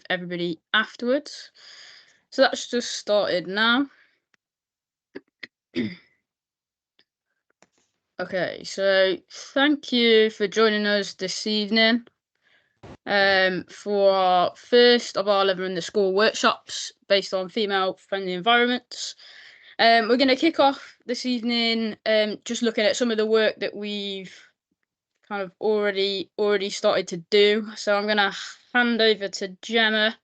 everybody afterwards. So that's just started now. Okay, so thank you for joining us this evening for our first of our Living in the School workshops based on female-friendly environments. We're going to kick off this evening just looking at some of the work that we've kind of already started to do. So I'm going to hand over to Gemma,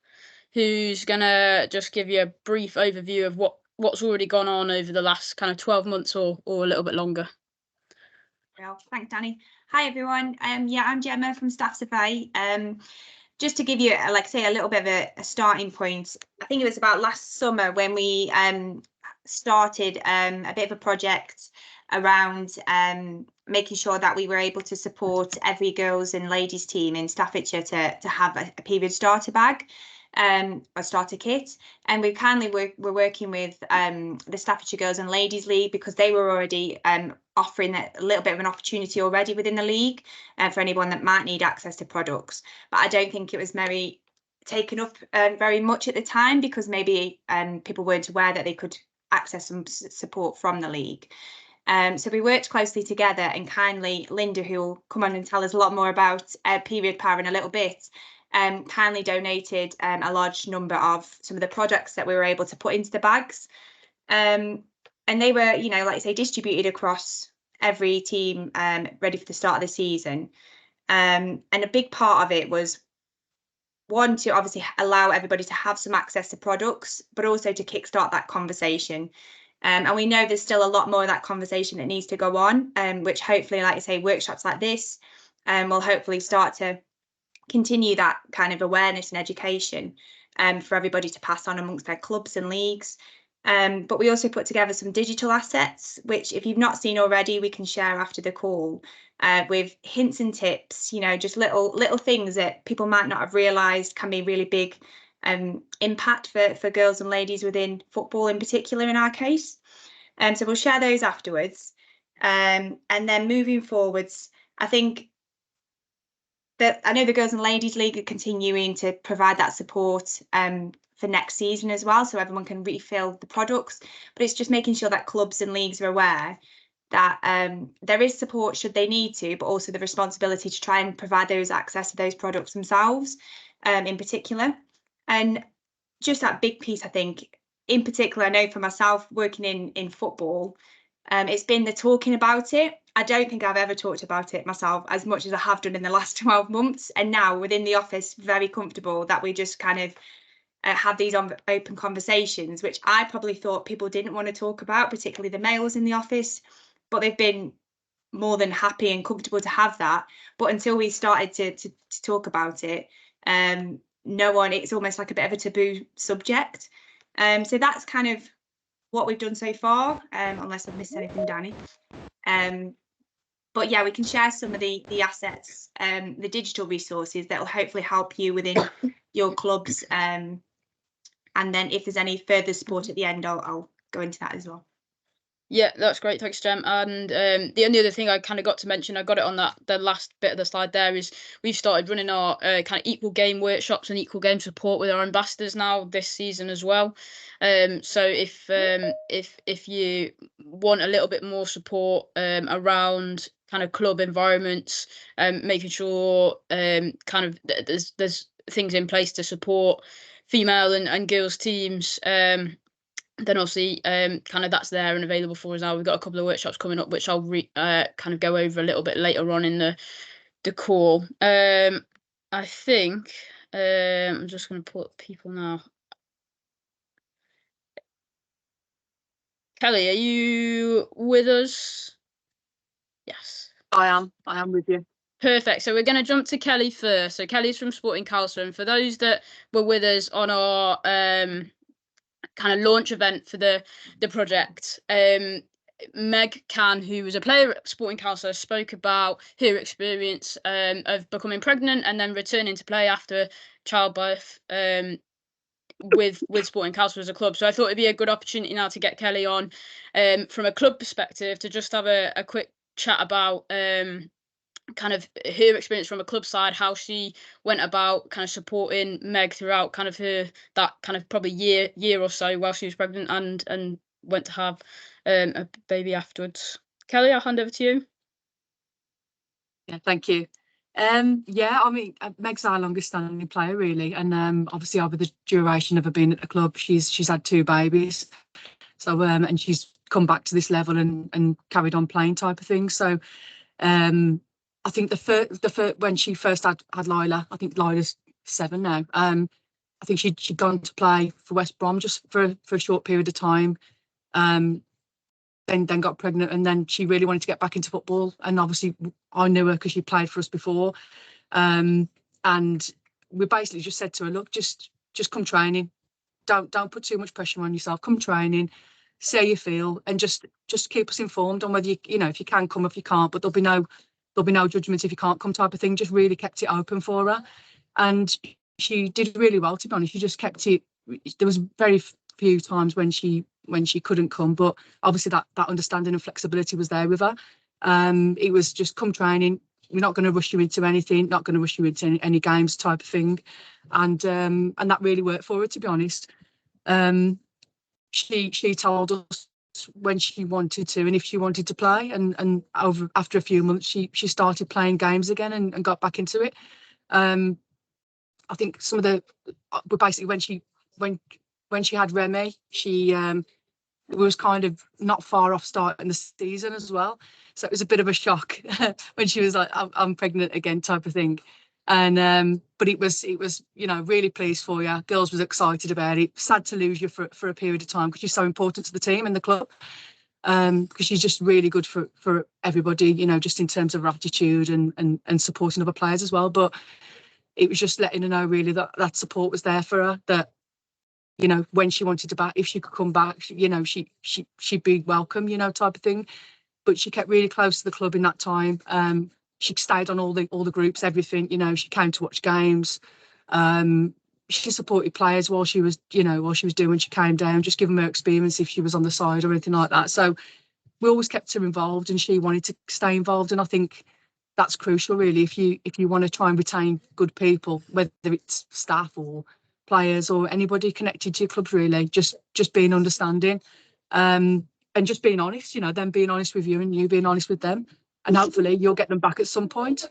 who's going to just give you a brief overview of what's already gone on over the last kind of 12 months or a little bit longer. Well, thanks, Danny. Hi, everyone. Yeah, I'm Gemma from Staff Survey. Just to give you, like I say, a little bit of a starting point, I think it was about last summer when we started a bit of a project around making sure that we were able to support every girls and ladies team in Staffordshire to have a period starter bag, a starter kit. And we kindly we're working with the Staffordshire Girls and Ladies League, because they were already offering a little bit of an opportunity already within the league for anyone that might need access to products. But I don't think it was taken up very much at the time, because maybe people weren't aware that they could access some support from the league. So we worked closely together, and kindly Linda, who will come on and tell us a lot more about period power in a little bit, kindly donated a large number of some of the products that we were able to put into the bags. And they were, you know, like I say, distributed across every team ready for the start of the season. And a big part of it was, one, to obviously allow everybody to have some access to products, but also to kickstart that conversation. And we know there's still a lot more of that conversation that needs to go on, which hopefully, like I say, workshops like this will hopefully start to continue that kind of awareness and education for everybody to pass on amongst their clubs and leagues. But we also put together some digital assets, which if you've not seen already, we can share after the call with hints and tips, you know, just little things that people might not have realised can be really big impact for girls and ladies within football in particular in our case. So we'll share those afterwards. And then moving forwards, I think that I know the Girls and Ladies League are continuing to provide that support for next season as well, so everyone can refill the products. But it's just making sure that clubs and leagues are aware that there is support should they need to, but also the responsibility to try and provide those access to those products themselves in particular. And just that big piece, I think, in particular, I know for myself working in football, it's been the talking about it. I don't think I've ever talked about it myself as much as I have done in the last 12 months. And now within the office, very comfortable that we just kind of have these open conversations, which I probably thought people didn't want to talk about, particularly the males in the office, but they've been more than happy and comfortable to have that. But until we started to talk about it, no one, it's almost like a bit of a taboo subject. So that's kind of what we've done so far, unless I've missed anything, Danny. But yeah, we can share some of the assets, the digital resources that will hopefully help you within your clubs. And then if there's any further support at the end, I'll go into that as well. Yeah, that's great. Thanks, Jem. And the only other thing I kind of got to mention, I got it on the last bit of the slide there, is we've started running our kind of equal game workshops and equal game support with our ambassadors now this season as well. So if you want a little bit more support around kind of club environments, making sure kind of there's things in place to support female and girls teams, then obviously kind of that's there and available for us now. We've got a couple of workshops coming up, which I'll kind of go over a little bit later on in the call. I think I'm just going to put people now. Kelly, are you with us? Yes. I am with you. Perfect. So we're going to jump to Kelly first. So Kelly's from Sporting Karlsruhe. For those that were with us on our kind of launch event for the project, Meg Can, who was a player at Sporting Karlsruhe, spoke about her experience of becoming pregnant and then returning to play after childbirth with Sporting Karlsruhe as a club. So I thought it'd be a good opportunity now to get Kelly on from a club perspective to just have a quick chat about kind of her experience from a club side, how she went about kind of supporting Meg throughout kind of that kind of probably year or so while she was pregnant and went to have a baby afterwards. Kelly, I'll hand over to you. Yeah, thank you. Yeah, I mean, Meg's our longest standing player, really, and obviously over the duration of her being at the club, she's had 2 babies, so and she's come back to this level and carried on playing type of thing. So I think the first when she first had Lila, I think Lila's 7 now. I think she'd gone to play for West Brom just for a short period of time. Then got pregnant, and then she really wanted to get back into football. And obviously, I knew her because she played for us before. And we basically just said to her, look, just come training. Don't put too much pressure on yourself. Come training, see how you feel, and just keep us informed on whether you know if you can come, if you can't. But there'll be no judgment if you can't come type of thing. Just really kept it open for her, and she did really well, to be honest. She just kept it. There was very few times when she couldn't come, but obviously that understanding and flexibility was there with her. It was just come training. We're not going to rush you into anything, not going to rush you into any games type of thing, and that really worked for her, to be honest. She told us when she wanted to and if she wanted to play, and after a few months she started playing games again and got back into it. I think some of the basically when she had Remy, she was kind of not far off starting the season as well. So it was a bit of a shock when she was like, I'm pregnant again type of thing. And but it was, you know, really pleased for you. Girls was excited about it. Sad to lose you for a period of time because she's so important to the team and the club. Because she's just really good for everybody, you know, just in terms of her attitude and supporting other players as well. But it was just letting her know really that support was there for her, that, you know, when she wanted to back, if she could come back, you know, she'd be welcome, you know, type of thing. But she kept really close to the club in that time. She stayed on all the groups, everything, you know. She came to watch games. She supported players while she was doing when she came down, just giving her experience if she was on the side or anything like that. So we always kept her involved, and she wanted to stay involved. And I think that's crucial, really, if you want to try and retain good people, whether it's staff or players or anybody connected to your clubs, really, just being understanding, and just being honest, you know, them being honest with you and you being honest with them, and hopefully you'll get them back at some point.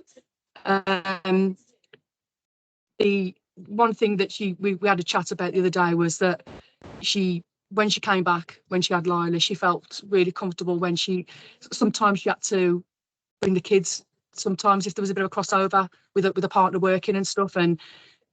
The one thing that we had a chat about the other day was that when she came back, when she had Lila, she felt really comfortable when sometimes she had to bring the kids, sometimes if there was a bit of a crossover with a partner working and stuff, and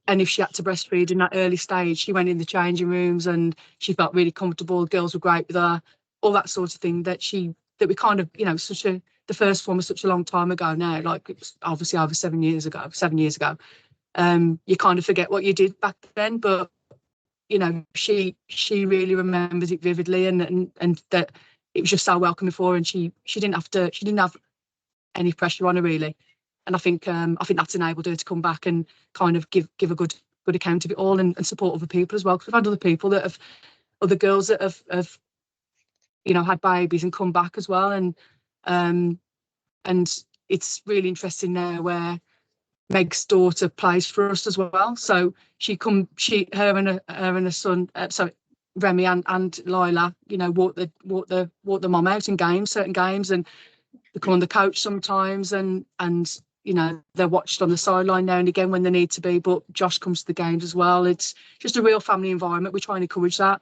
if she had to breastfeed in that early stage, she went in the changing rooms and she felt really comfortable. Girls were great with her, all that sort of thing, that we kind of, you know, the first one was such a long time ago now, like it was obviously over 7 years ago. You kind of forget what you did back then, but, you know, she really remembers it vividly, and that it was just so welcoming for her, and she didn't have any pressure on her, really. And I think that's enabled her to come back and kind of give a good account of it all, and support other people as well. Because we've had other girls that have you know, had babies and come back as well, and it's really interesting now where Meg's daughter plays for us as well. So her and her son, Remy and Lila, you know, walk the mum out in certain games, and they come on the coach sometimes, and you know, they're watched on the sideline now and again when they need to be. But Josh comes to the games as well. It's just a real family environment. We try and encourage that.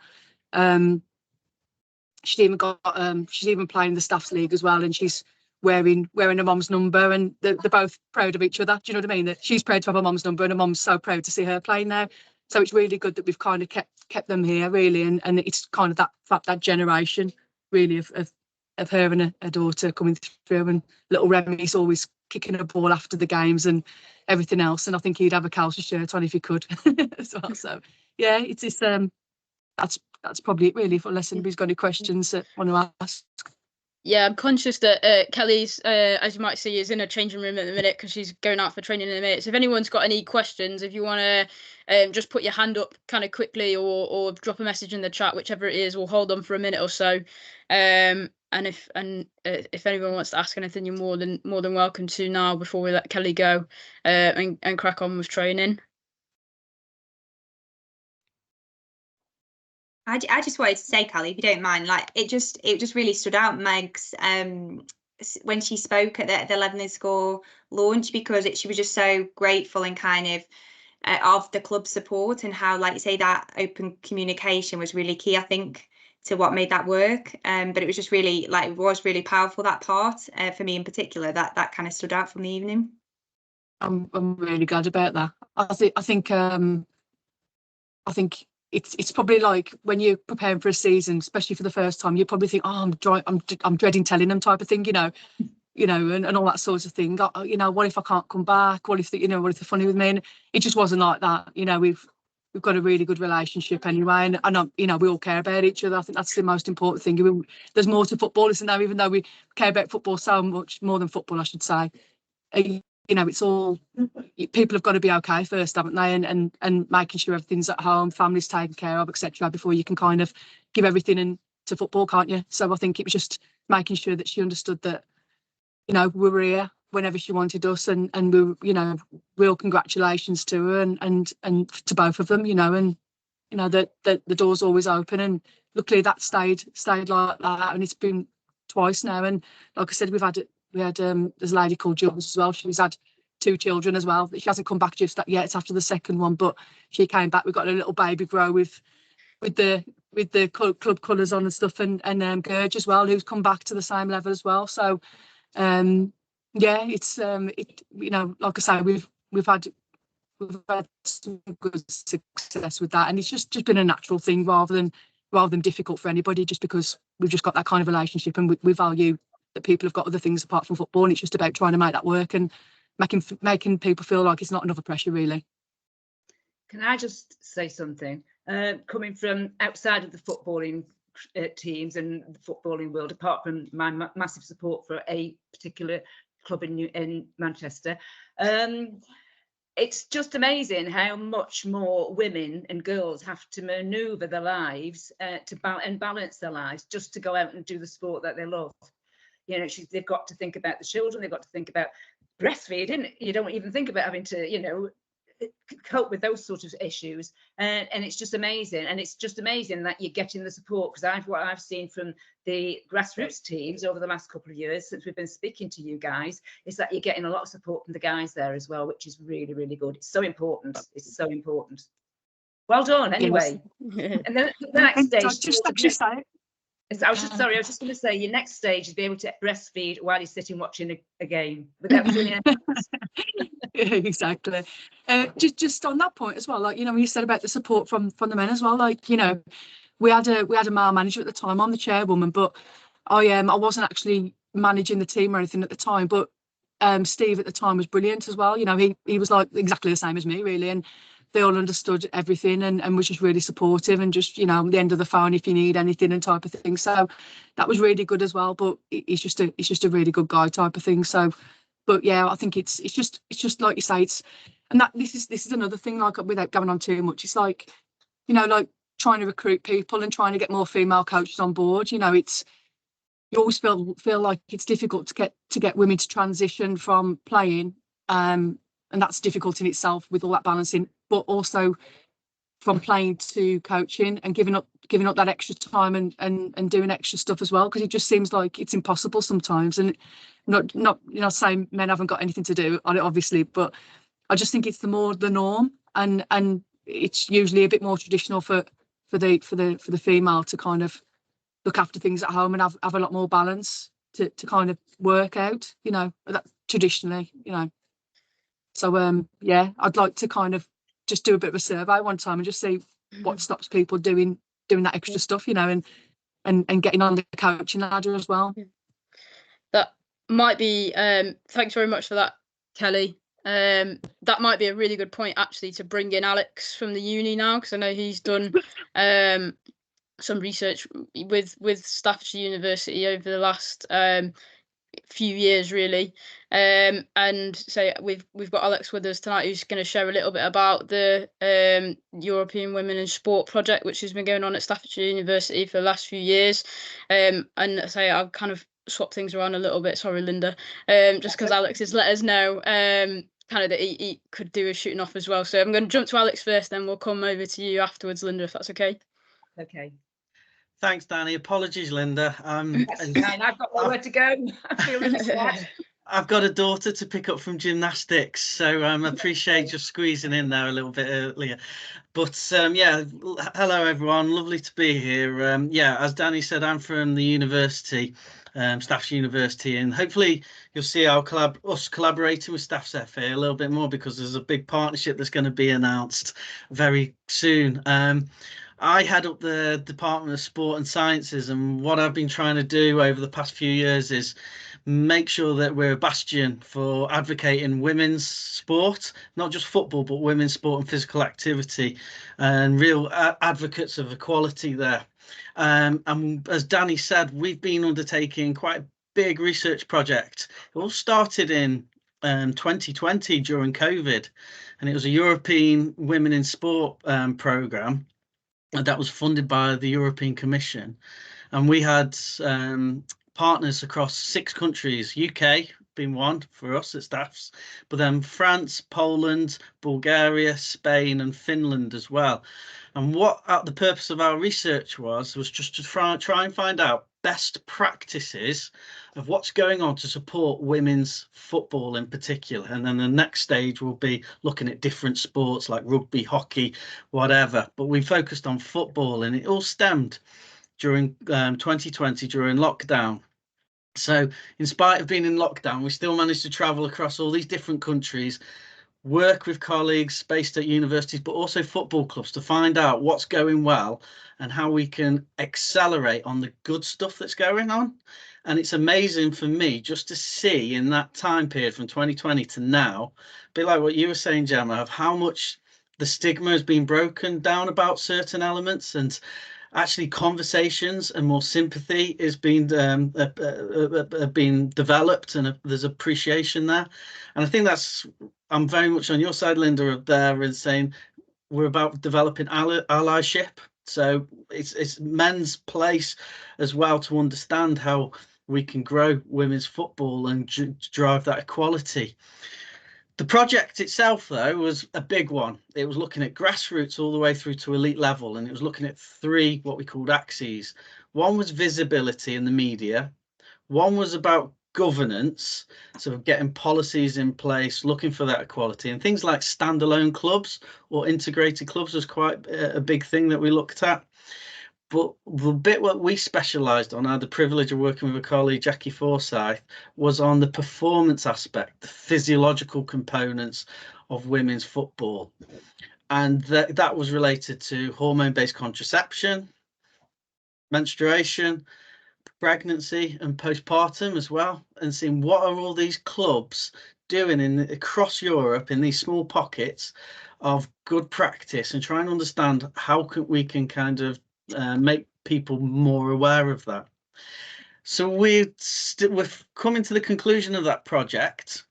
She's even playing in the staffs league as well, and she's wearing her mum's number, and they're both proud of each other. Do you know what I mean? That she's proud to have her mum's number, and her mum's so proud to see her playing now. So it's really good that we've kind of kept them here, really, and it's kind of that generation, really, of her and her daughter coming through, and little Remy's always kicking a ball after the games and everything else, and I think he'd have a Kelsey shirt on if he could as well. So yeah, it's that's probably it, really, unless anybody's got any questions that want to ask. Yeah, I'm conscious that Kelly's, as you might see, is in a changing room at the minute because she's going out for training in a minute. So if anyone's got any questions, if you want to just put your hand up kind of quickly, or drop a message in the chat, whichever it is, we'll hold on for a minute or so. if anyone wants to ask anything, you're more than welcome to now before we let Kelly go and crack on with training. I just wanted to say, Kelly, if you don't mind, like it just really stood out, Meg's, when she spoke at the 11 Score launch, because she was just so grateful and kind of the club support, and how, like you say, that open communication was really key, I think, to what made that work. But it was just really, like, it was really powerful, that part, for me in particular, that kind of stood out from the evening. I'm really glad about that. I think it's probably like when you're preparing for a season, especially for the first time, you probably think, oh, I'm dreading telling them, type of thing, and all that sort of thing. What if I can't come back? What if what if they're funny with me? And it just wasn't like that. We've got a really good relationship anyway, and we all care about each other. I think that's the most important thing. There's more to football, isn't there? Even though we care about football so much more than football, I should say. It's all, people have got to be okay first, haven't they? And making sure everything's at home, family's taken care of, etc., before you can kind of give everything into football, can't you? So I think it was just making sure that she understood that, we were here whenever she wanted us, and we, real congratulations to her and to both of them, and that the door's always open, and luckily that stayed like that, and it's been twice now. And like I said, we had there's a lady called Jules as well. She's had 2 children as well. She hasn't come back just yet. It's after the second one, but she came back. We got a little baby grow with the club colours on and stuff, and Gurge as well, who's come back to the same level as well. So it's like I say, we've had some good success with that, and it's just been a natural thing rather than difficult for anybody, just because we've just got that kind of relationship, and we value that people have got other things apart from football, and it's just about trying to make that work and making people feel like it's not another pressure, really. Can I just say something? Coming from outside of the footballing teams and the footballing world, apart from my massive support for a particular club in Manchester, it's just amazing how much more women and girls have to manoeuvre their lives and balance their lives just to go out and do the sport that they love. They've got to think about the children, they've got to think about breastfeeding. You don't even think about having to, cope with those sort of issues, and it's just amazing. And it's just amazing that you're getting the support, because what I've seen from the grassroots teams over the last couple of years since we've been speaking to you guys is that you're getting a lot of support from the guys there as well, which is really, really good. It's so important. It's so important. Well done, anyway. Yes. And then the next stage. I was just going to say, your next stage is be able to breastfeed while you're sitting watching a game without doing anything. Yeah, exactly. Just on that point as well, like, when you said about the support from the men as well, like, we had a male manager at the time. I'm the chairwoman, but I wasn't actually managing the team or anything at the time. But Steve at the time was brilliant as well. He was like exactly the same as me, really, and they all understood everything and was just really supportive, and just, the end of the phone if you need anything and type of thing. So that was really good as well. But he's just a really good guy type of thing. So, but yeah, I think it's just like you say, this is another thing, like, without going on too much, it's like, like trying to recruit people and trying to get more female coaches on board. You always feel like it's difficult to get women to transition from playing, and that's difficult in itself with all that balancing, but also from playing to coaching and giving up that extra time and doing extra stuff as well, because it just seems like it's impossible sometimes. And not saying men haven't got anything to do on it, obviously, but I just think it's the norm, and it's usually a bit more traditional for the female to kind of look after things at home and have a lot more balance to kind of work out, that traditionally, So I'd like to kind of just do a bit of a survey one time and just see what stops people doing that extra stuff, and getting on the coaching ladder as well. That might be thanks very much for that, Kelly. That might be a really good point, actually, to bring in Alex from the uni now, because I know he's done some research with Staffordshire University over the last few years really. And so we've got Alex with us tonight, who's going to share a little bit about the European Women in Sport project, which has been going on at Staffordshire University for the last few years. And so I'll kind of swap things around a little bit. Sorry, Linda. Just because Alex has let us know kind of that he could do a shooting off as well. So I'm going to jump to Alex first, then we'll come over to you afterwards, Linda, if that's okay. Okay. Thanks, Danny. Apologies, Linda. That's fine. I've got nowhere to go. I feel really sad. I've got a daughter to pick up from gymnastics, so I appreciate just squeezing in there a little bit earlier. But yeah, hello everyone, lovely to be here. Yeah, as Danny said, I'm from the university, Staffs University, and hopefully you'll see us collaborating with Staffs FA a little bit more, because there's a big partnership that's going to be announced very soon. I head up the Department of Sport and Sciences, and what I've been trying to do over the past few years is make sure that we're a bastion for advocating women's sport, not just football, but women's sport and physical activity, and real advocates of equality there. And as Danny said, we've been undertaking quite a big research project. It all started in 2020 during COVID, and it was a European Women in Sport programme that was funded by the European Commission, and we had partners across 6 countries, UK being one for us at Staffs, but then France, Poland, Bulgaria, Spain and Finland as well. And what the purpose of our research was just to try and find out best practices of what's going on to support women's football in particular. And then the next stage will be looking at different sports like rugby, hockey, whatever. But we focused on football, and it all stemmed during 2020 during lockdown. So in spite of being in lockdown, we still managed to travel across all these different countries, work with colleagues based at universities, but also football clubs, to find out what's going well and how we can accelerate on the good stuff that's going on. And it's amazing for me just to see in that time period from 2020 to now, a bit like what you were saying, Gemma, of how much the stigma has been broken down about certain elements, and actually conversations and more sympathy is being developed, and there's appreciation there. And I think I'm very much on your side, Linda, there, in saying we're about developing allyship. So it's men's place as well to understand how we can grow women's football and drive that equality. The project itself, though, was a big one. It was looking at grassroots all the way through to elite level, and it was looking at 3 what we called axes. One was visibility in the media. One was about governance, so getting policies in place, looking for that equality, and things like standalone clubs or integrated clubs was quite a big thing that we looked at. But the bit what we specialised on, I had the privilege of working with a colleague, Jackie Forsyth, was on the performance aspect, the physiological components of women's football. And that was related to hormone-based contraception, menstruation, pregnancy and postpartum as well, and seeing what are all these clubs doing across Europe in these small pockets of good practice, and trying to understand how we can kind of make people more aware of that. So we're coming to the conclusion of that project,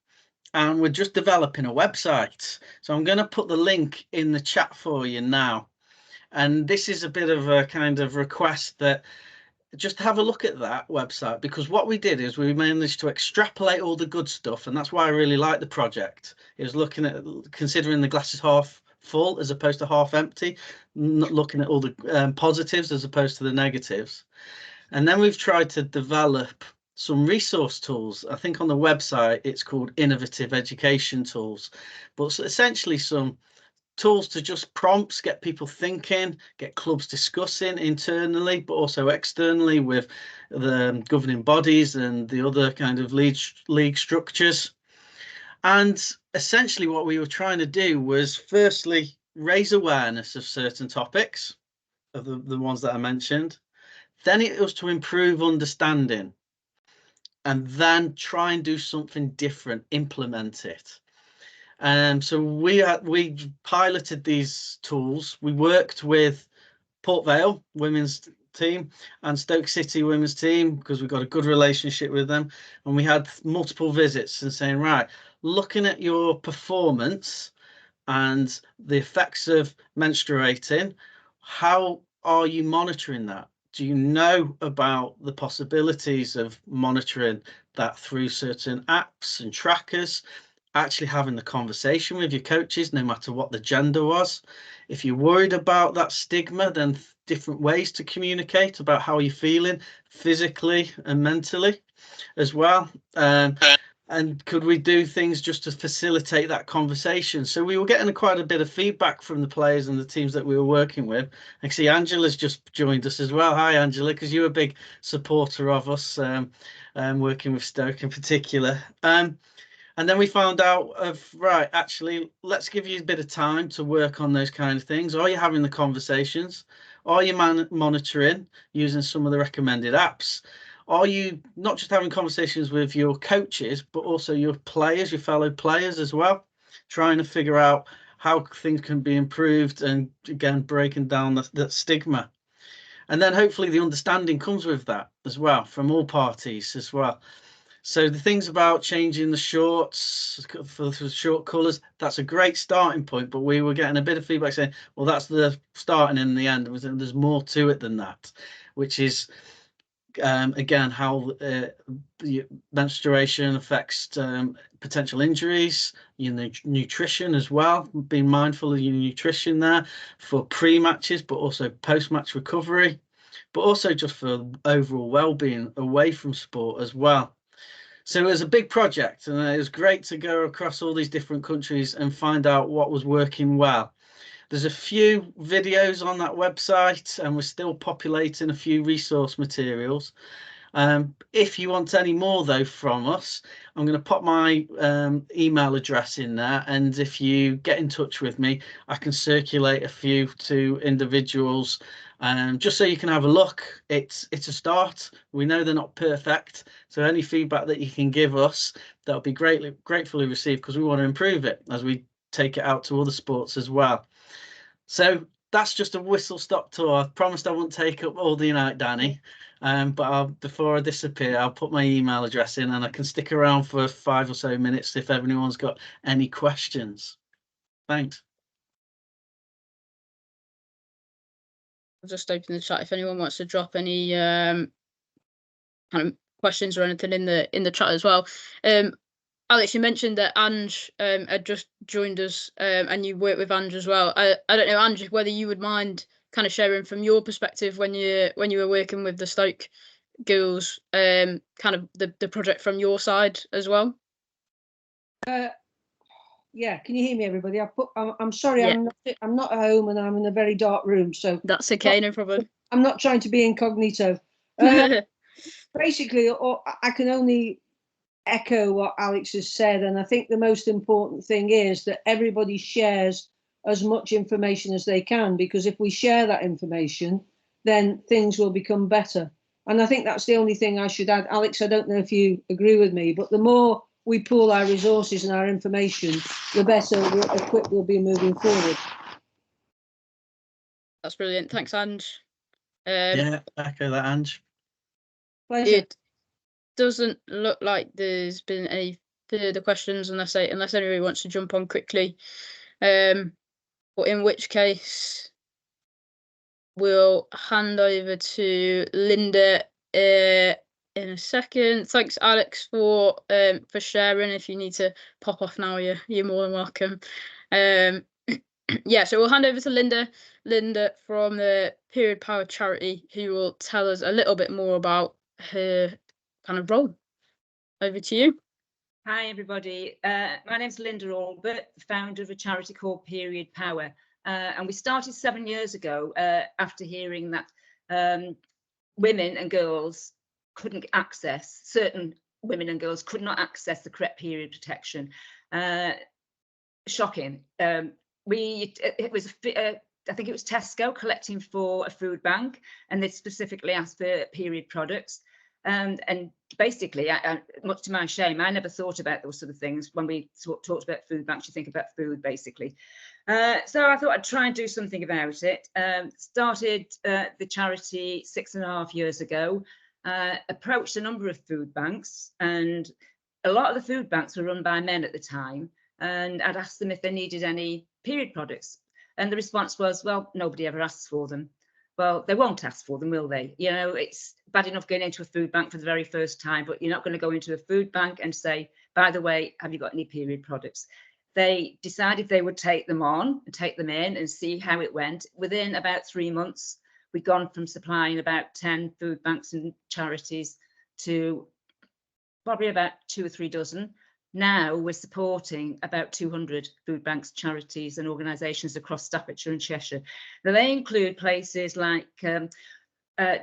and we're just developing a website. So I'm going to put the link in the chat for you now. And this is a bit of a kind of request that just have a look at that website, because what we did is we managed to extrapolate all the good stuff, and that's why I really like the project. It was looking at considering the glass is half full as opposed to half empty, not looking at all the positives as opposed to the negatives. And then we've tried to develop some resource tools. I think on the website it's called innovative education tools, but essentially some tools to just prompts, get people thinking, get clubs discussing internally, but also externally with the governing bodies and the other kind of league structures. And essentially what we were trying to do was firstly raise awareness of certain topics, of the ones that I mentioned. Then it was to improve understanding, and then try and do something different, implement it. So we piloted these tools. We worked with Port Vale women's team and Stoke City women's team, because we've got a good relationship with them. And we had multiple visits and saying, right, looking at your performance and the effects of menstruating, how are you monitoring that? Do you know about the possibilities of monitoring that through certain apps and trackers? Actually having the conversation with your coaches, no matter what the gender was. If you're worried about that stigma, then different ways to communicate about how you're feeling physically and mentally as well. And could we do things just to facilitate that conversation? So we were getting quite a bit of feedback from the players and the teams that we were working with. Actually, Angela's just joined us as well. Hi, Angela, because you're a big supporter of us, working with Stoke in particular. And then we found out of, right, actually, let's give you a bit of time to work on those kind of things. Are you having the conversations? Are you monitoring using some of the recommended apps? Are you not just having conversations with your coaches, but also your players, your fellow players as well, trying to figure out how things can be improved and, again, breaking down that stigma. And then hopefully the understanding comes with that as well from all parties as well. So the things about changing the shorts for short colours, that's a great starting point. But we were getting a bit of feedback saying, well, that's the starting and the end. There's more to it than that, which is, again, how the menstruation affects potential injuries, nutrition as well. Being mindful of your nutrition there for pre-matches, but also post-match recovery, but also just for overall well-being away from sport as well. So it was a big project, and it was great to go across all these different countries and find out what was working well. There's a few videos on that website, and we're still populating a few resource materials. If you want any more, though, from us, I'm going to pop my email address in there. And if you get in touch with me, I can circulate a few to individuals, just so you can have a look. It's a start. We know they're not perfect. So any feedback that you can give us, that'll be gratefully received, because we want to improve it as we take it out to other sports as well. So that's just a whistle-stop tour. I promised I wouldn't take up all the night, Danny. But before I disappear, I'll put my email address in, and I can stick around for 5 or so minutes if anyone's got any questions. Thanks. I'll just open the chat if anyone wants to drop any kind of questions or anything in the chat as well. Alex, you mentioned that Ange had just joined us, and you work with Ange as well. I don't know, Ange, whether you would mind kind of sharing from your perspective when you were working with the Stoke girls, kind of the project from your side as well. Yeah, can you hear me, everybody? I'm sorry, Yeah. I'm not at home, and I'm in a very dark room, so That's okay, no problem. I'm not trying to be incognito. Basically, I can only echo what Alex has said, and I think the most important thing is that everybody shares as much information as they can, because if we share that information, then things will become better. And I think that's the only thing I should add. Alex, I don't know if you agree with me, but the more we pool our resources and our information, the better equipped we'll be moving forward. That's brilliant. Thanks, Ange. Yeah, echo that, Ange. Pleasure. It doesn't look like there's been any further questions unless anybody wants to jump on quickly. But in which case, we'll hand over to Linda in a second. Thanks, Alex, for sharing. If you need to pop off now, you're more than welcome. Yeah, so we'll hand over to Linda from the Period Power charity, who will tell us a little bit more about her kind of role. Over to you. Hi, everybody. My name's Linda Albert, founder of a charity called Period Power. And we started 7 years ago after hearing that women and girls couldn't access, certain women and girls could not access the correct period protection. Shocking. It was, I think it was Tesco collecting for a food bank, and they specifically asked for period products. And basically, much to my shame, I never thought about those sort of things. When we talked about food banks, you think about food, basically. So I thought I'd try and do something about it. Started the charity 6.5 years ago, approached a number of food banks, and a lot of the food banks were run by men at the time. And I'd asked them if they needed any period products. And the response was, well, nobody ever asks for them. Well, they won't ask for them, will they? You know, it's bad enough going into a food bank for the very first time, but you're not going to go into a food bank and say, by the way, have you got any period products? They decided they would take them on and take them in and see how it went. Within about 3 months, we'd gone from supplying about 10 food banks and charities to probably about 2 or 3 dozen. Now we're supporting about 200 food banks, charities and organisations across Staffordshire and Cheshire. Now they include places like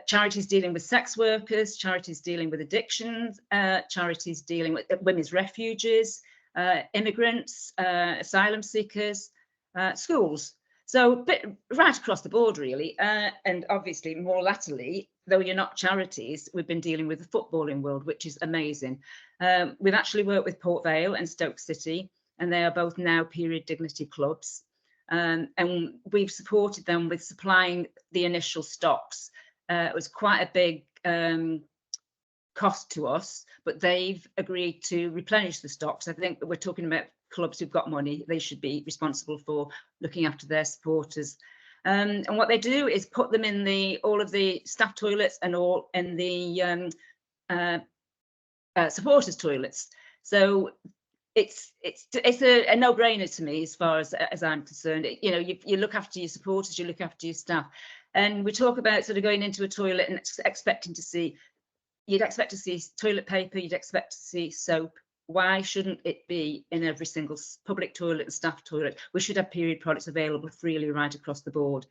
charities dealing with sex workers, charities dealing with addictions, charities dealing with women's refugees, immigrants, asylum seekers, schools. So right across the board, really. And obviously more latterly, though you're not charities, we've been dealing with the footballing world, which is amazing. We've actually worked with Port Vale and Stoke City, and they are both now period dignity clubs. And we've supported them with supplying the initial stocks. It was quite a big cost to us, but they've agreed to replenish the stocks. I think we're talking about clubs who've got money. They should be responsible for looking after their supporters. And what they do is put them in all of the staff toilets and all in the supporters toilets. So it's a no-brainer to me as far as I'm concerned. You know, you look after your supporters, you look after your staff, and we talk about sort of going into a toilet and expecting to see. You'd expect to see toilet paper, you'd expect to see soap. Why shouldn't it be in every single public toilet and staff toilet? We should have period products available freely right across the board.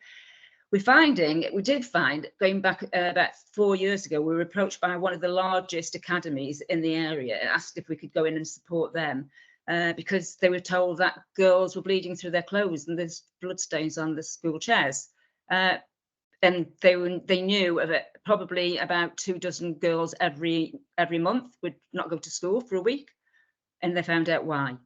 We did find, going back about 4 years ago, we were approached by one of the largest academies in the area and asked if we could go in and support them because they were told that girls were bleeding through their clothes and there's bloodstains on the school chairs. And they knew of it, probably about 2 dozen girls every month would not go to school for a week, and they found out why.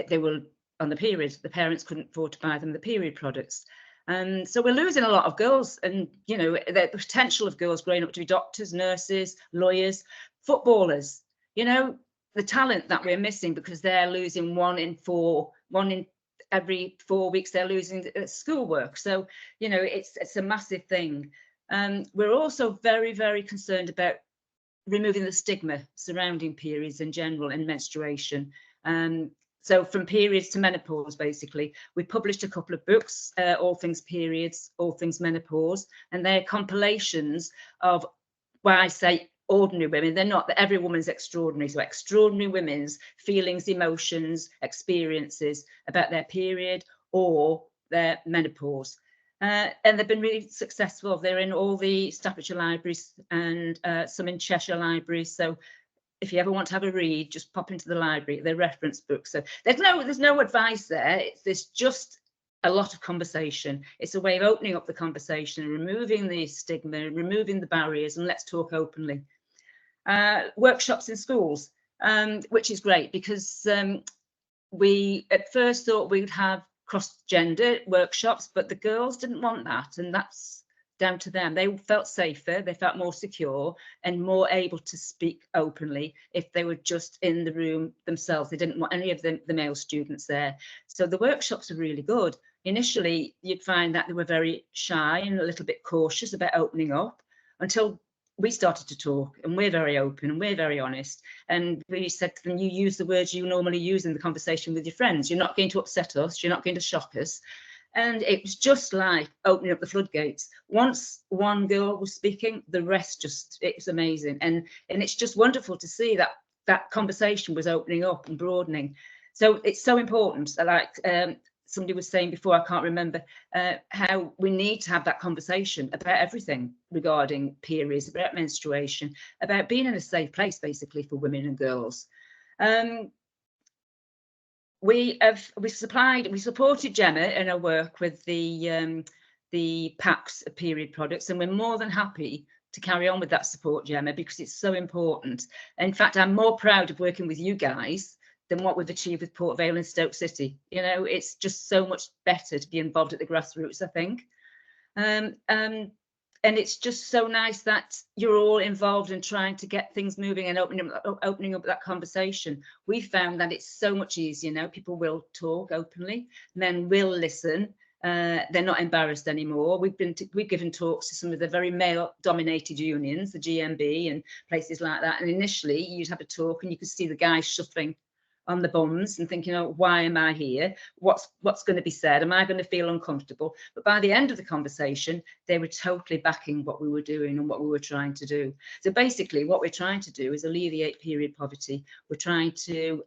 They were on the period. The parents couldn't afford to buy them the period products. So we're losing a lot of girls, and you know, the potential of girls growing up to be doctors, nurses, lawyers, footballers. You know, the talent that we're missing because they're losing one in every 4 weeks they're losing schoolwork. So, you know, it's a massive thing. We're also very, very concerned about removing the stigma surrounding periods in general and menstruation. So from periods to menopause, basically, we published a couple of books, All Things Periods, All Things Menopause, and they're compilations of, well, I say ordinary women. They're not, that every woman's extraordinary. So extraordinary women's feelings, emotions, experiences about their period or their menopause. And they've been really successful. They're in all the Staffordshire libraries and some in Cheshire libraries. So if you ever want to have a read, just pop into the library. They're reference books. So there's no advice there. There's just a lot of conversation. It's a way of opening up the conversation, removing the stigma, removing the barriers, and let's talk openly. Workshops in schools, which is great because we at first thought we'd have cross-gender workshops, but the girls didn't want that, and that's down to them. They felt safer, they felt more secure and more able to speak openly if they were just in the room themselves. They didn't want any of the male students there. So the workshops are really good. Initially, you'd find that they were very shy and a little bit cautious about opening up until we started to talk, and we're very open and we're very honest. And we said to them, you use the words you normally use in the conversation with your friends. You're not going to upset us. You're not going to shock us. And it was just like opening up the floodgates. Once one girl was speaking, the rest just, it's amazing. And it's just wonderful to see that that conversation was opening up and broadening. So it's so important. Like somebody was saying before, I can't remember, how we need to have that conversation about everything regarding periods, about menstruation, about being in a safe place, basically, for women and girls. We supported Gemma in her work with the packs of period products, and we're more than happy to carry on with that support, Gemma, because it's so important. In fact, I'm more proud of working with you guys than what we've achieved with Port Vale and Stoke City. You know, it's just so much better to be involved at the grassroots, I think. And it's just so nice that you're all involved in trying to get things moving and opening up that conversation. We found that it's so much easier now. People will talk openly, men will listen. They're not embarrassed anymore. We've given talks to some of the very male-dominated unions, the GMB and places like that. And initially, you'd have a talk, and you could see the guys shuffling on the bums and thinking, oh, why am I here? What's going to be said? Am I going to feel uncomfortable? But by the end of the conversation, they were totally backing what we were doing and what we were trying to do. So basically, what we're trying to do is alleviate period poverty. We're trying to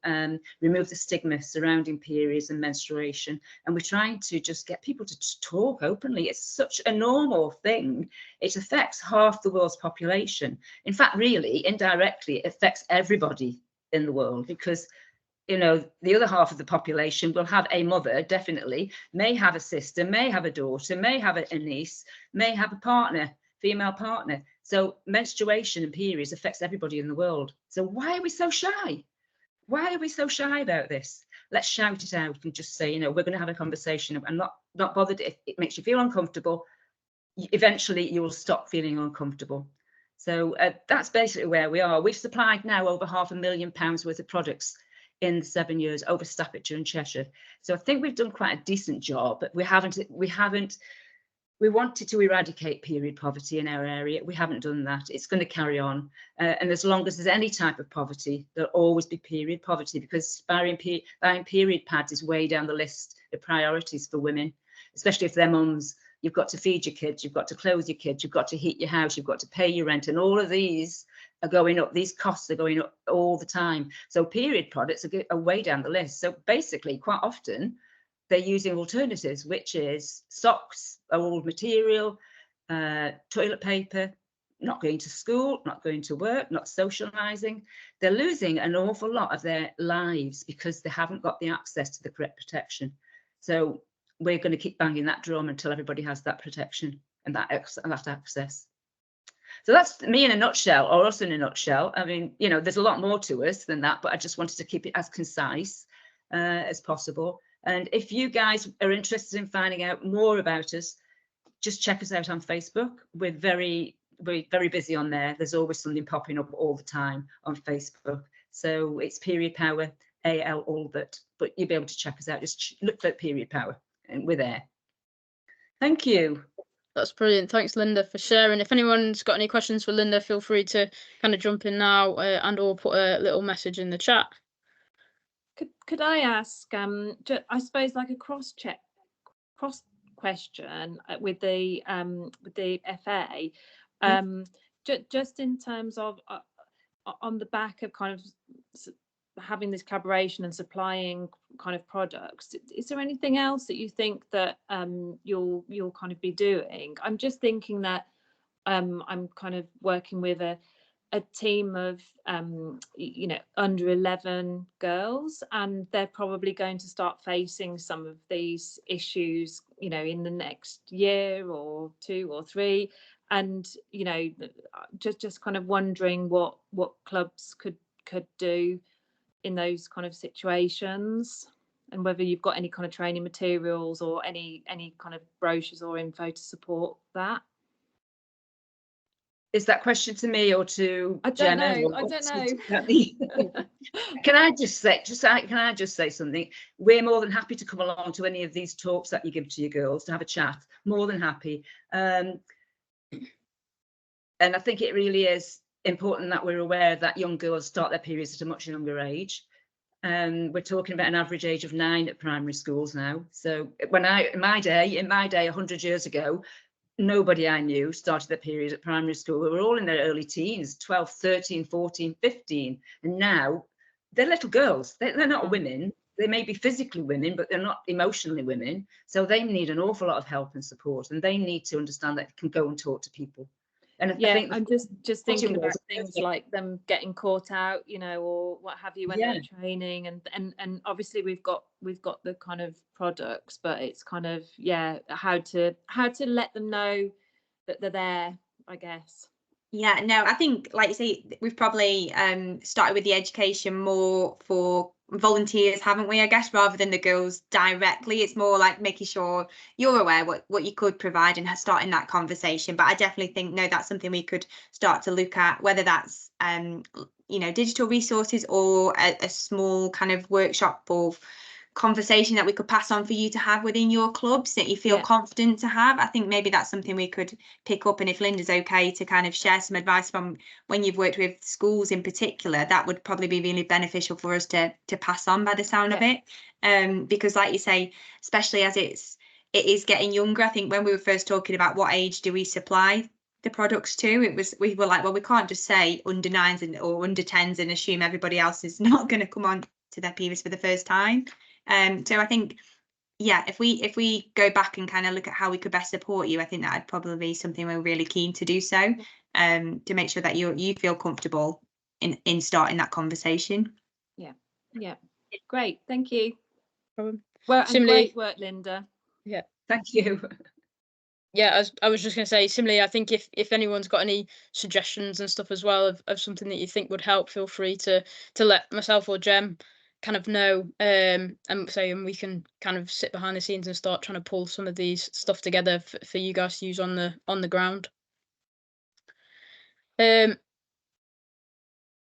remove the stigma surrounding periods and menstruation. And we're trying to just get people to talk openly. It's such a normal thing. It affects half the world's population. In fact, really, indirectly, it affects everybody in the world, because you know, the other half of the population will have a mother, definitely, may have a sister, may have a daughter, may have a niece, may have a partner, female partner. So menstruation and periods affects everybody in the world. So why are we so shy? Why are we so shy about this? Let's shout it out and just say, you know, we're going to have a conversation. I'm not bothered if it makes you feel uncomfortable. Eventually, you will stop feeling uncomfortable. So that's basically where we are. We've supplied now over £500,000 worth of products in 7 years over Staffordshire and Cheshire. So I think we've done quite a decent job, but we wanted to eradicate period poverty in our area. We haven't done that. It's going to carry on. And as long as there's any type of poverty, there'll always be period poverty, because buying period pads is way down the list of priorities for women, especially if they're mums. You've got to feed your kids, you've got to clothe your kids, you've got to heat your house, you've got to pay your rent, and all of these are going up. These costs are going up all the time. So period products are way down the list. So basically, quite often, they're using alternatives, which is socks, old material, toilet paper, not going to school, not going to work, not socializing. They're losing an awful lot of their lives because they haven't got the access to the correct protection. So we're going to keep banging that drum until everybody has that protection and that access. So that's me in a nutshell, or us in a nutshell. I mean, you know, there's a lot more to us than that, but I just wanted to keep it as concise as possible. And if you guys are interested in finding out more about us, just check us out on Facebook. We're very busy on there. There's always something popping up all the time on Facebook. So it's Period Power, AL Albert, but you'll be able to check us out. Just look for Period Power and we're there. Thank you. That's brilliant. Thanks, Linda, for sharing. If anyone's got any questions for Linda, feel free to kind of jump in now and or put a little message in the chat. Could I ask, I suppose, like a cross question with the FA, just in terms of on the back of kind of having this collaboration and supplying kind of products, is there anything else that you think that you'll kind of be doing? I'm just thinking that I'm kind of working with a team of you know, under 11 girls, and they're probably going to start facing some of these issues, you know, in the next year or 2 or 3, and you know, just kind of wondering what clubs could do in those kind of situations, and whether you've got any kind of training materials or any kind of brochures or info to support that. Is that question to me or to Gemma? I don't know. Can I just say something? We're more than happy to come along to any of these talks that you give to your girls to have a chat. More than happy. And I think it really is important that we're aware that young girls start their periods at a much younger age. We're talking about an average age of 9 at primary schools now. So in my day 100 years ago, nobody I knew started their period at primary school. We were all in their early teens, 12, 13, 14, 15. And now they're little girls. They're not women. They may be physically women, but they're not emotionally women. So they need an awful lot of help and support. And they need to understand that they can go and talk to people. And yeah, I think I'm just thinking about things like them getting caught out, you know, or what have you when they're training, and obviously we've got the kind of products, but it's kind of how to let them know that they're there, I guess. Yeah, no, I think, like you say, we've probably started with the education more for volunteers, haven't we? I guess rather than the girls directly, it's more like making sure you're aware what you could provide and starting that conversation. But I definitely think, no, that's something we could start to look at, whether that's digital resources or a small kind of workshop or conversation that we could pass on for you to have within your clubs that you feel Yeah. confident to have. I think maybe that's something we could pick up, and if Linda's okay to kind of share some advice from when you've worked with schools in particular, that would probably be really beneficial for us to pass on by the sound of it. Because like you say, especially as it is getting younger, I think when we were first talking about what age do we supply the products to, we were like, well, we can't just say under 9s or under 10s and assume everybody else is not going to come on to their periods for the first time. So I think, yeah, if we go back and kind of look at how we could best support you, I think that would probably be something we're really keen to do so, to make sure that you feel comfortable in starting that conversation. Yeah, great, thank you. Problem. Well, and Similarly- great work, Linda. Thank you. Yeah, I was just going to say, similarly, I think if anyone's got any suggestions and stuff as well of something that you think would help, feel free to let myself or Jem kind of know, and we can kind of sit behind the scenes and start trying to pull some of these stuff together for you guys to use on the ground. I'm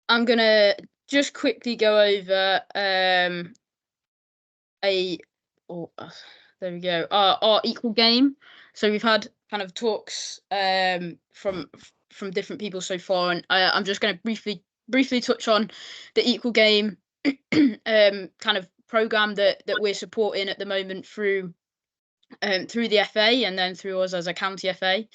gonna just quickly go over there we go, our equal game. So we've had kind of talks from different people so far, and I'm just going to briefly touch on the equal game kind of program that we're supporting at the moment through the FA and then through us as a county FA.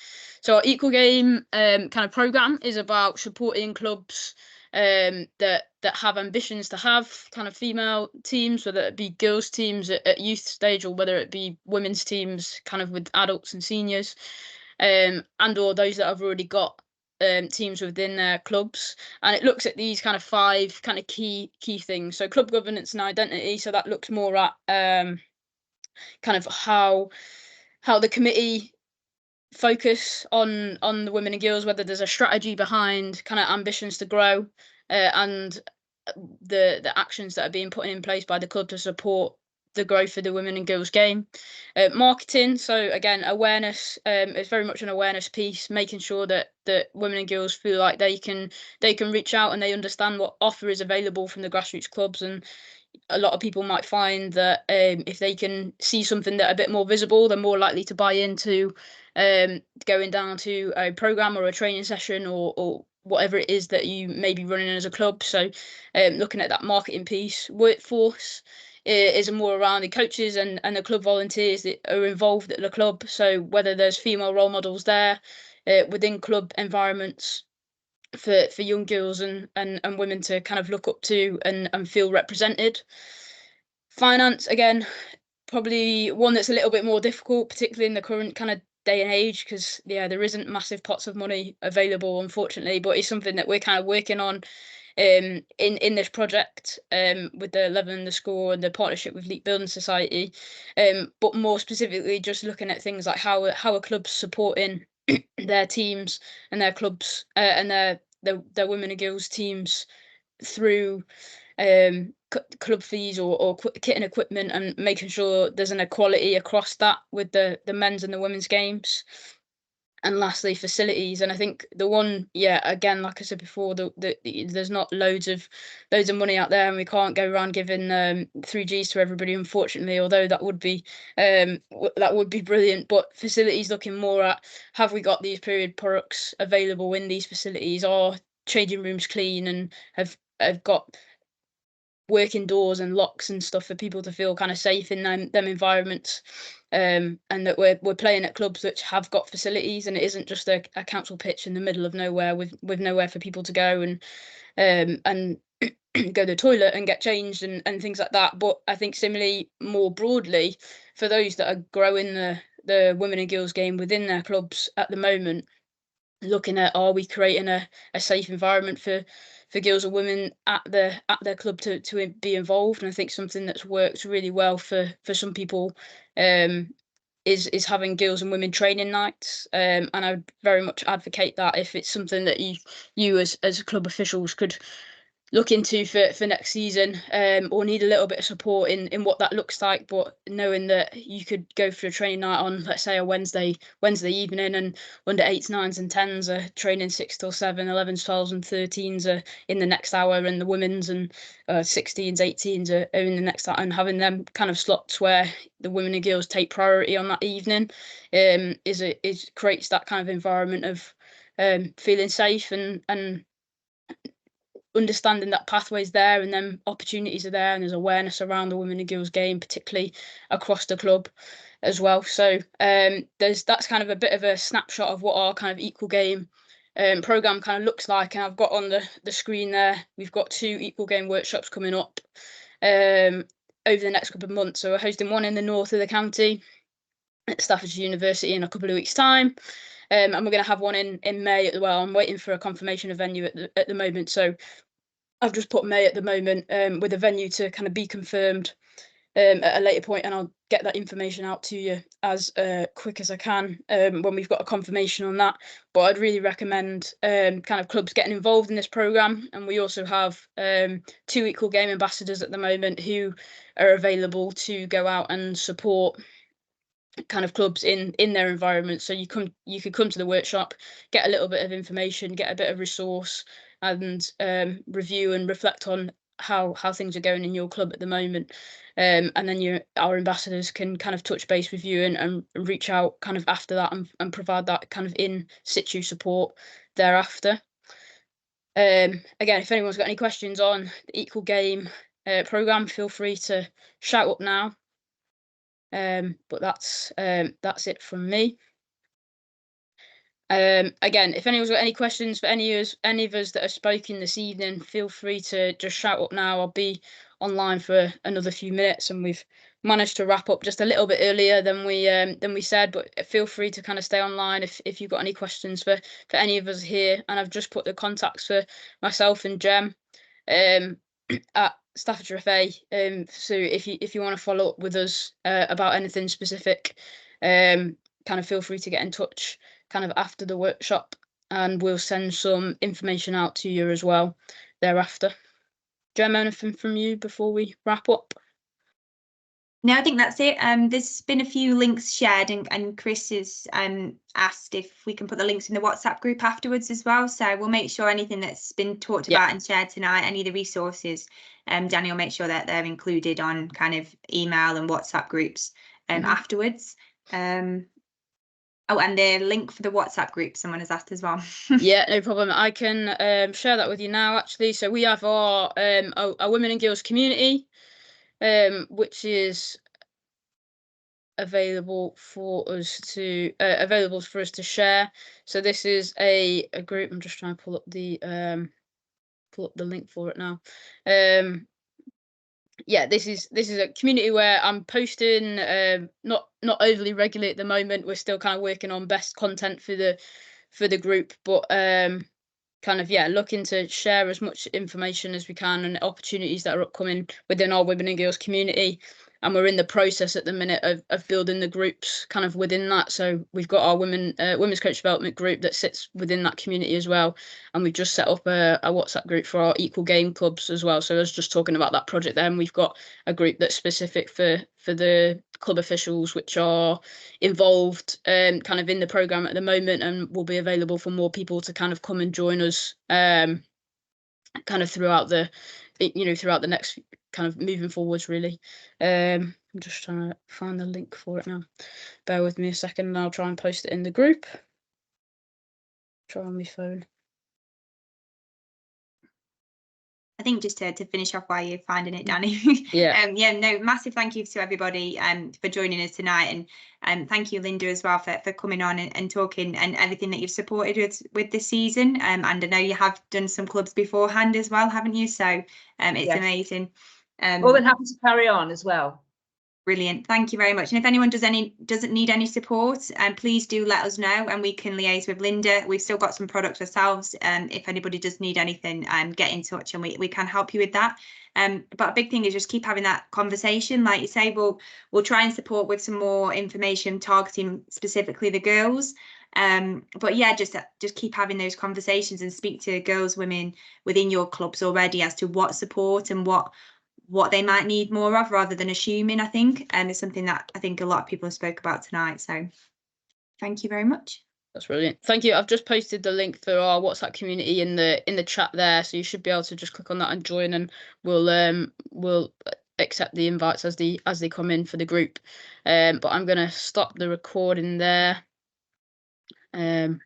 So our equal game kind of program is about supporting clubs that have ambitions to have kind of female teams, whether it be girls teams at youth stage or whether it be women's teams kind of with adults and seniors, and or those that have already got teams within their clubs. And it looks at these kind of 5 kind of key things. So club governance and identity, so that looks more at kind of how the committee focus on the women and girls, whether there's a strategy behind kind of ambitions to grow, and the actions that are being put in place by the club to support the growth of the women and girls game. Marketing, so again, awareness, it's very much an awareness piece, making sure that women and girls feel like they can reach out and they understand what offer is available from the grassroots clubs. And a lot of people might find that if they can see something that a bit more visible, they're more likely to buy into going down to a program or a training session or whatever it is that you may be running as a club. So looking at that marketing piece. Workforce is more around the coaches and the club volunteers that are involved at the club. So whether there's female role models there within club environments for young girls and women to kind of look up to and feel represented. Finance, again, probably one that's a little bit more difficult, particularly in the current kind of day and age, because there isn't massive pots of money available, unfortunately, but it's something that we're kind of working on in this project with the Level in the Score and the partnership with Leap Building Society, but more specifically just looking at things like how a club's supporting their teams and their clubs and their women and girls teams through club fees or kit and equipment, and making sure there's an equality across that with the men's and the women's games. And lastly, facilities. And I think the one, again, like I said before, there's not loads of money out there, and we can't go around giving 3Gs to everybody, unfortunately. Although that would be brilliant. But facilities, looking more at, have we got these period products available in these facilities? Are changing rooms clean and have got working doors and locks and stuff for people to feel kind of safe in them environments, and that we're playing at clubs which have got facilities, and it isn't just a council pitch in the middle of nowhere with nowhere for people to go and go to the toilet and get changed and things like that. But I think similarly, more broadly, for those that are growing the women and girls game within their clubs at the moment, looking at, are we creating a safe environment for girls and women at their club to be involved? And I think something that's worked really well for some people is having girls and women training nights, and I would very much advocate that if it's something that you as club officials could look into for next season, or need a little bit of support in what that looks like. But knowing that you could go for a training night on, let's say, a Wednesday evening, and under 8s, 9s and 10s are training 6 till 7, 11s, 12s and 13s are in the next hour, and the women's and 16s, 18s are in the next hour, and having them kind of slots where the women and girls take priority on that evening, creates that kind of environment of feeling safe and understanding that pathway's there, and then opportunities are there, and there's awareness around the women and girls game, particularly across the club as well. So that's kind of a bit of a snapshot of what our kind of equal game programme kind of looks like. And I've got on the screen there, we've got 2 equal game workshops coming up over the next couple of months. So we're hosting one in the north of the county at Staffordshire University in a couple of weeks' time. And we're going to have one in May as well. I'm waiting for a confirmation of venue at the moment. So I've just put May at the moment, with a venue to kind of be confirmed at a later point, and I'll get that information out to you as quick as I can when we've got a confirmation on that. But I'd really recommend kind of clubs getting involved in this programme. And we also have 2 equal game ambassadors at the moment who are available to go out and support kind of clubs in their environment. So you could come to the workshop, get a little bit of information, get a bit of resource, and review and reflect on how things are going in your club at the moment, and then our ambassadors can kind of touch base with you and reach out kind of after that and provide that kind of in situ support thereafter. Again, if anyone's got any questions on the equal game programme, feel free to shout up now. But that's it from me. Again, if anyone's got any questions for any of us that have spoken this evening, feel free to just shout up now. I'll be online for another few minutes, and we've managed to wrap up just a little bit earlier than we said. But feel free to kind of stay online if you've got any questions for any of us here. And I've just put the contacts for myself and Jem at Staffordshire FA. So if you want to follow up with us about anything specific, kind of feel free to get in touch kind of after the workshop, and we'll send some information out to you as well thereafter. Jem, anything from you before we wrap up? No, I think that's it. There's been a few links shared, and Chris has asked if we can put the links in the WhatsApp group afterwards as well. So we'll make sure anything that's been talked about and shared tonight, any of the resources, Danny will make sure that they're included on kind of email and WhatsApp groups afterwards. Oh, and the link for the WhatsApp group someone has asked as well. Yeah, no problem. I can share that with you now, actually. So we have our Women and Girls community, which is available for us to share. So this is a group. I'm just trying to pull up the link for it now. Yeah, this is a community where I'm posting not overly regularly at the moment. We're still kind of working on best content for the group, but kind of looking to share as much information as we can and opportunities that are upcoming within our Women and Girls community. And we're in the process at the minute of building the groups kind of within that. So we've got our women's coach development group that sits within that community as well. And we've just set up a WhatsApp group for our equal game clubs as well. So I was just talking about that project there, and we've got a group that's specific for the club officials, which are involved kind of in the programme at the moment, and will be available for more people to kind of come and join us kind of throughout the next kind of moving forwards, really. I'm just trying to find the link for it now. Bear with me a second and I'll try and post it in the group. Try on my phone. I think just to finish off while you're finding it, Danny. Massive thank you to everybody for joining us tonight, and thank you, Linda, as well for coming on and talking and everything that you've supported with this season. And I know you have done some clubs beforehand as well, haven't you? So it's amazing. More than happy to carry on as well. Brilliant. Thank you very much. And if anyone doesn't need any support, please do let us know and we can liaise with Linda. We've still got some products ourselves. If anybody does need anything, get in touch and we can help you with that. But a big thing is just keep having that conversation. Like you say, we'll try and support with some more information targeting specifically the girls. But yeah, just keep having those conversations and speak to girls, women within your clubs already as to what support and what they might need more of, rather than assuming, I think. And it's something that I think a lot of people have spoke about tonight. So thank you very much. That's brilliant. Thank you. I've just posted the link for our WhatsApp community in the chat there, so you should be able to just click on that and join, and we'll accept the invites as they come in for the group. But I'm gonna stop the recording there. And